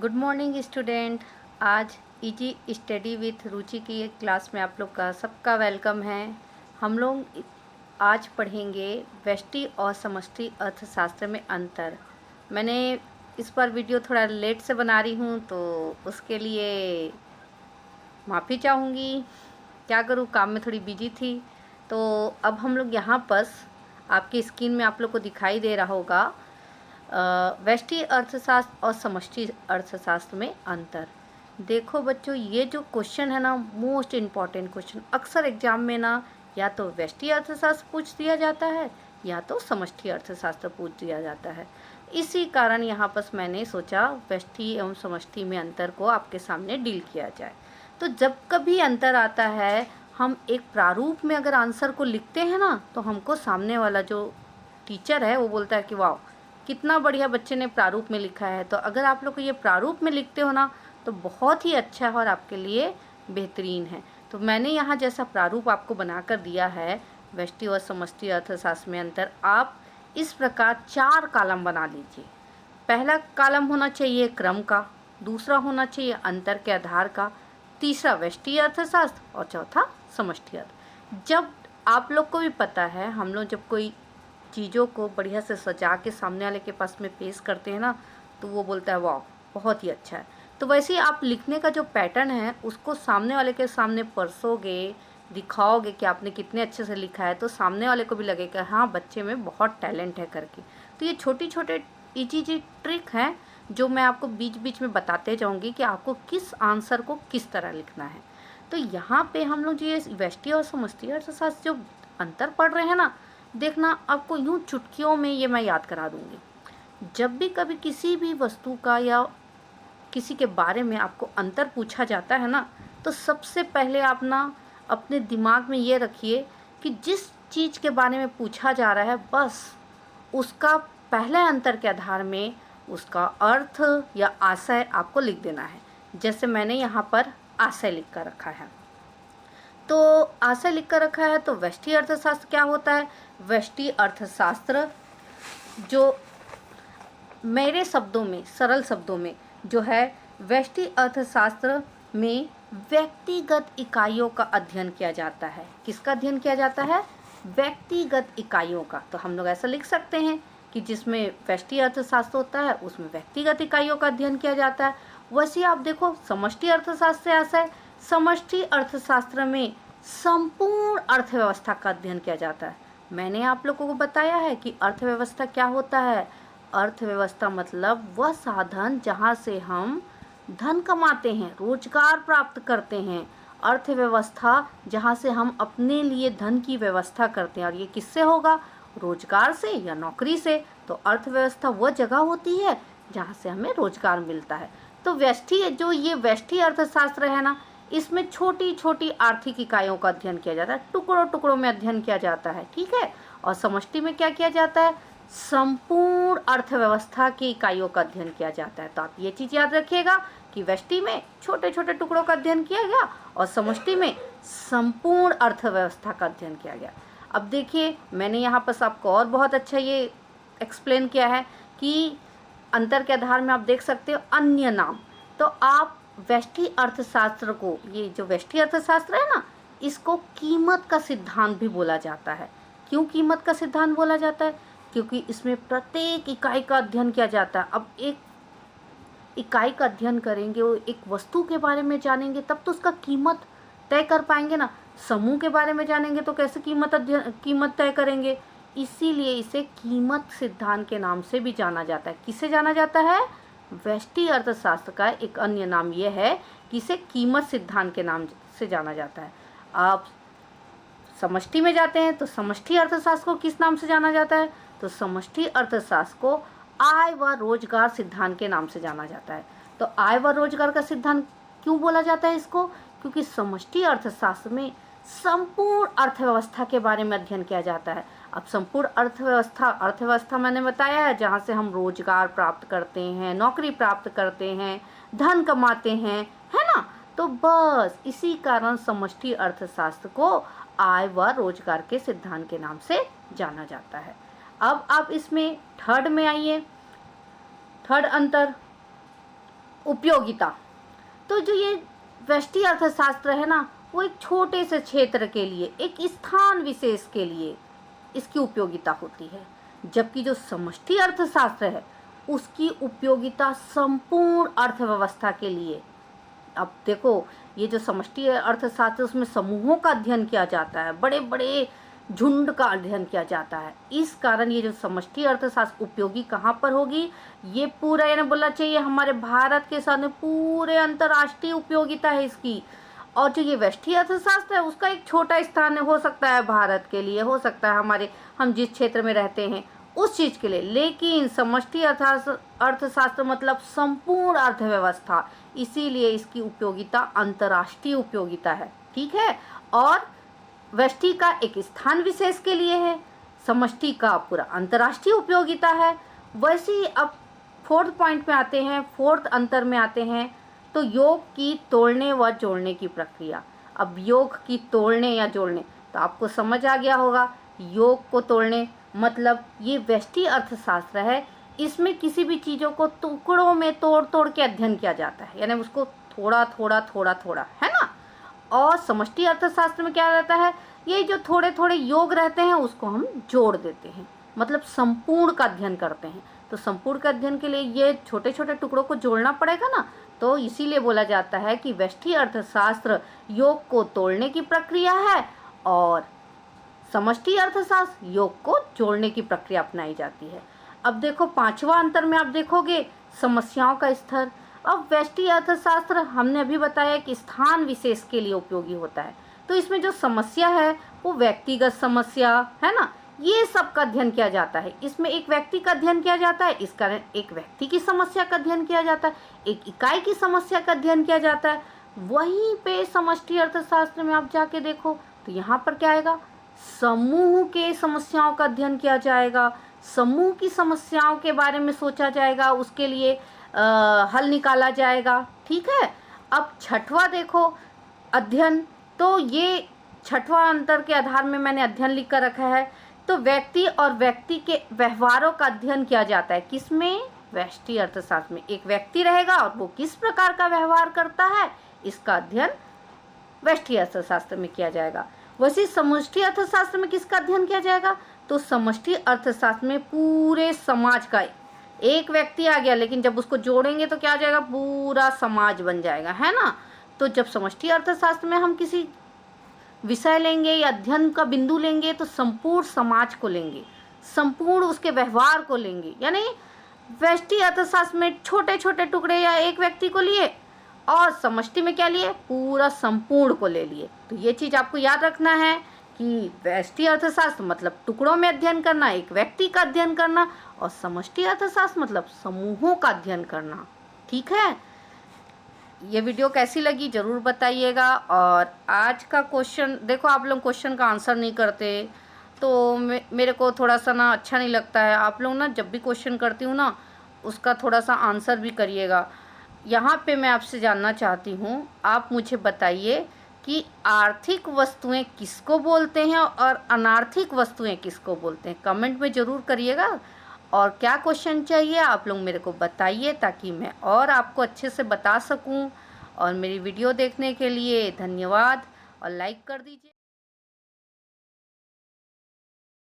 Good morning student. आज easy study with रुचि की एक क्लास में आप लोग का सबका वेलकम है। हम लोग आज पढ़ेंगे व्यष्टि और समष्टि अर्थशास्त्र में अंतर। मैंने इस पर वीडियो थोड़ा लेट से बना रही हूँ तो उसके लिए माफ़ी चाहूँगी। क्या करूँ, काम में थोड़ी बिजी थी। तो अब हम लोग यहाँ पर आपकी स्क्रीन में आप लोग को दिखाई दे रहा होगा व्यष्टि अर्थशास्त्र और समष्टि अर्थशास्त्र में अंतर। देखो बच्चों, ये जो क्वेश्चन है ना, मोस्ट इम्पॉर्टेंट क्वेश्चन। अक्सर एग्जाम में ना या तो व्यष्टि अर्थशास्त्र पूछ दिया जाता है या तो समष्टि अर्थशास्त्र पूछ दिया जाता है। इसी कारण यहाँ पर मैंने सोचा व्यष्टि एवं समष्टि में अंतर को आपके सामने डील किया जाए। तो जब कभी अंतर आता है, हम एक प्रारूप में अगर आंसर को लिखते हैं ना, तो हमको सामने वाला जो टीचर है वो बोलता है कि वाह कितना बढ़िया बच्चे ने प्रारूप में लिखा है। तो अगर आप लोग को ये प्रारूप में लिखते हो ना तो बहुत ही अच्छा है और आपके लिए बेहतरीन है। तो मैंने यहाँ जैसा प्रारूप आपको बनाकर दिया है व्यष्टि और समष्टि अर्थशास्त्र में अंतर, आप इस प्रकार 4 कॉलम बना लीजिए। पहला कॉलम होना चाहिए क्रम का, दूसरा होना चाहिए अंतर के आधार का, तीसरा व्यष्टि अर्थशास्त्र और चौथा समष्टि अर्थ। जब आप लोग को भी पता है, हम लोग जब कोई चीज़ों को बढ़िया से सजा के सामने वाले के पास में पेश करते हैं ना, तो वो बोलता है वाह बहुत ही अच्छा है। तो वैसे ही आप लिखने का जो पैटर्न है उसको सामने वाले के सामने परसोगे, दिखाओगे कि आपने कितने अच्छे से लिखा है, तो सामने वाले को भी लगेगा हाँ बच्चे में बहुत टैलेंट है करके। तो ये छोटी छोटे इजी ट्रिक हैं जो मैं आपको बीच बीच में बताते जाऊँगी कि आपको किस आंसर को किस तरह लिखना है। तो यहाँ पे हम लोग ये व्यष्टि और समष्टि अर्थशास्त्र जो अंतर पढ़ रहे हैं ना, देखना आपको यूँ चुटकियों में ये मैं याद करा दूँगी। जब भी कभी किसी भी वस्तु का या किसी के बारे में आपको अंतर पूछा जाता है ना, तो सबसे पहले आप ना अपने दिमाग में ये रखिए कि जिस चीज़ के बारे में पूछा जा रहा है बस उसका पहले अंतर के आधार में उसका अर्थ या आशय आपको लिख देना है। जैसे मैंने यहाँ पर आशय लिख कर रखा है, तो आशय लिख कर रखा है। तो व्यष्टि अर्थशास्त्र क्या होता है? व्यष्टि अर्थशास्त्र जो मेरे शब्दों में, सरल शब्दों में जो है, व्यष्टि अर्थशास्त्र में व्यक्तिगत इकाइयों का अध्ययन किया जाता है। किसका अध्ययन किया जाता है? व्यक्तिगत इकाइयों का। तो हम लोग ऐसा लिख सकते हैं कि जिसमें व्यष्टि अर्थशास्त्र होता है उसमें व्यक्तिगत इकाइयों का अध्ययन किया जाता है। वैसे आप देखो समष्टि अर्थशास्त्र से आशय, समष्टि अर्थशास्त्र में संपूर्ण अर्थव्यवस्था का अध्ययन किया जाता है। मैंने आप लोगों को बताया है कि अर्थव्यवस्था क्या होता है। अर्थव्यवस्था मतलब वह साधन जहाँ से हम धन कमाते हैं, रोजगार प्राप्त करते हैं। अर्थव्यवस्था जहाँ से हम अपने लिए धन की व्यवस्था करते हैं, और ये किससे होगा? रोजगार से या नौकरी से। तो अर्थव्यवस्था वह जगह होती है जहाँ से हमें रोजगार मिलता है। तो ये व्यष्टि अर्थशास्त्र है ना, इसमें छोटी छोटी आर्थिक इकाइयों का अध्ययन किया जाता है, टुकड़ों टुकड़ों में अध्ययन किया जाता है, ठीक है। और समष्टि में क्या किया जाता है? संपूर्ण अर्थव्यवस्था की इकाइयों का अध्ययन किया जाता है। तो आप ये चीज़ याद रखिएगा कि व्यष्टि में छोटे छोटे टुकड़ों का अध्ययन किया गया और समष्टि में संपूर्ण अर्थव्यवस्था का अध्ययन किया गया। अब देखिए, मैंने यहाँ पर आपको और बहुत अच्छा ये एक्सप्लेन किया है कि अंतर के आधार में आप देख सकते हो अन्य नाम। तो आप व्यष्टि अर्थशास्त्र को, ये जो व्यष्टि अर्थशास्त्र है ना, इसको कीमत का सिद्धांत भी बोला जाता है। क्यों कीमत का सिद्धांत बोला जाता है? क्योंकि इसमें प्रत्येक इकाई का अध्ययन किया जाता है। अब एक इकाई का अध्ययन करेंगे, वो एक वस्तु के बारे में जानेंगे तब तो उसका कीमत तय कर पाएंगे ना। समूह के बारे में जानेंगे तो कैसे कीमत तय करेंगे? इसीलिए इसे कीमत सिद्धांत के नाम से भी जाना जाता है। किसे जाना जाता है? व्यष्टि अर्थशास्त्र का एक अन्य नाम यह है कि इसे कीमत सिद्धांत के नाम से जाना जाता है। आप समष्टि में जाते हैं तो समष्टि अर्थशास्त्र को किस नाम से जाना जाता है? तो समष्टि अर्थशास्त्र को आय व रोजगार सिद्धांत के नाम से जाना जाता है। तो आय व रोजगार का सिद्धांत क्यों बोला जाता है इसको? क्योंकि समष्टि अर्थशास्त्र में संपूर्ण अर्थव्यवस्था के बारे में अध्ययन किया जाता है। अब संपूर्ण अर्थव्यवस्था मैंने बताया है जहाँ से हम रोजगार प्राप्त करते हैं, नौकरी प्राप्त करते हैं, धन कमाते हैं, है ना। तो बस इसी कारण समष्टि अर्थशास्त्र को आय व रोजगार के सिद्धांत के नाम से जाना जाता है। अब आप इसमें थर्ड में आइए। थर्ड अंतर, उपयोगिता। तो जो ये व्यष्टि अर्थशास्त्र है ना, वो एक छोटे से क्षेत्र के लिए, एक स्थान विशेष के लिए इसकी उपयोगिता होती है, जबकि जो समष्टि अर्थशास्त्र है उसकी उपयोगिता संपूर्ण अर्थव्यवस्था के लिए। अब देखो, ये जो समष्टि अर्थशास्त्र उसमें समूहों का अध्ययन किया जाता है, बड़े बड़े झुंड का अध्ययन किया जाता है। इस कारण ये जो समष्टि अर्थशास्त्र उपयोगी कहाँ पर होगी, ये पूरा यानी बोलना चाहिए हमारे भारत के सामने पूरे अंतर्राष्ट्रीय उपयोगिता है इसकी। और जो ये व्यष्टि अर्थशास्त्र है उसका एक छोटा स्थान हो सकता है भारत के लिए, हो सकता है हमारे हम जिस क्षेत्र में रहते हैं उस चीज़ के लिए, लेकिन समष्टि अर्थशास्त्र मतलब संपूर्ण अर्थव्यवस्था, इसीलिए इसकी उपयोगिता अंतर्राष्ट्रीय उपयोगिता है। ठीक है, और व्यष्टि का एक स्थान विशेष के लिए है, समष्टि का पूरा अंतर्राष्ट्रीय उपयोगिता है। वैसे ही अब फोर्थ पॉइंट में आते हैं, फोर्थ अंतर में आते हैं, तो योग की तोड़ने व जोड़ने की प्रक्रिया। अब योग की तोड़ने या जोड़ने, तो आपको समझ आ गया होगा, योग को तोड़ने मतलब ये व्यष्टि अर्थशास्त्र है, इसमें किसी भी चीज़ों को टुकड़ों में तोड़ तोड़ के अध्ययन किया जाता है, यानी उसको थोड़ा थोड़ा थोड़ा थोड़ा, है ना। और समष्टि अर्थशास्त्र में क्या रहता है, ये जो थोड़े थोड़े योग रहते हैं उसको हम जोड़ देते हैं, मतलब संपूर्ण का अध्ययन करते हैं। तो संपूर्ण के अध्ययन के लिए ये छोटे छोटे टुकड़ों को जोड़ना पड़ेगा ना, तो इसीलिए बोला जाता है कि व्यष्टि अर्थशास्त्र योग को तोड़ने की प्रक्रिया है और समष्टि अर्थशास्त्र योग को जोड़ने की प्रक्रिया अपनाई जाती है। अब देखो पांचवा अंतर में आप देखोगे समस्याओं का स्तर। अब व्यष्टि अर्थशास्त्र हमने अभी बताया कि स्थान विशेष के लिए उपयोगी होता है, तो इसमें जो समस्या है वो व्यक्तिगत समस्या है ना, ये सब का अध्ययन किया जाता है। इसमें एक व्यक्ति का अध्ययन किया जाता है, इस कारण एक व्यक्ति की समस्या का अध्ययन किया जाता है, एक इकाई की समस्या का अध्ययन किया जाता है। वहीं पे समष्टि अर्थशास्त्र में आप जाके देखो तो यहाँ पर क्या आएगा, समूह के समस्याओं का अध्ययन किया जाएगा, समूह की समस्याओं के बारे में सोचा जाएगा, उसके लिए हल निकाला जाएगा। ठीक है, अब छठवां देखो अध्ययन, तो ये छठवां अंतर के आधार में मैंने अध्ययन लिख कर रखा है। तो व्यक्ति और व्यक्ति के व्यवहारों का अध्ययन किया जाता है, किसमें, व्यष्टि अर्थशास्त्र में। एक व्यक्ति रहेगा और वो किस प्रकार का व्यवहार करता है, इसका अध्ययन व्यष्टि अर्थशास्त्र में किया जाएगा। वैसे समष्टि अर्थशास्त्र में किसका अध्ययन किया जाएगा, तो समष्टि अर्थशास्त्र में पूरे समाज का, एक व्यक्ति आ गया लेकिन जब उसको जोड़ेंगे तो क्या आ जाएगा, पूरा समाज बन जाएगा, है ना। तो जब समष्टि अर्थशास्त्र में हम किसी विषय लेंगे या अध्ययन का बिंदु लेंगे तो संपूर्ण समाज को लेंगे, संपूर्ण उसके व्यवहार को लेंगे। यानी व्यष्टि अर्थशास्त्र में छोटे छोटे टुकड़े या एक व्यक्ति को लिए और समष्टि में क्या लिए, पूरा संपूर्ण को ले लिए। तो ये चीज़ आपको याद रखना है कि व्यष्टि अर्थशास्त्र मतलब टुकड़ों में अध्ययन करना, एक व्यक्ति का अध्ययन करना, और समष्टि अर्थशास्त्र मतलब समूहों का अध्ययन करना। ठीक है, ये वीडियो कैसी लगी ज़रूर बताइएगा। और आज का क्वेश्चन देखो, आप लोग क्वेश्चन का आंसर नहीं करते तो मेरे को थोड़ा सा ना अच्छा नहीं लगता है। आप लोग ना जब भी क्वेश्चन करती हूँ ना उसका थोड़ा सा आंसर भी करिएगा। यहाँ पे मैं आपसे जानना चाहती हूँ, आप मुझे बताइए कि आर्थिक वस्तुएं किसको बोलते हैं और अनार्थिक वस्तुएं किसको बोलते हैं, कमेंट में ज़रूर करिएगा। और क्या क्वेश्चन चाहिए आप लोग मेरे को बताइए ताकि मैं और आपको अच्छे से बता सकूं। और मेरी वीडियो देखने के लिए धन्यवाद और लाइक कर दीजिए।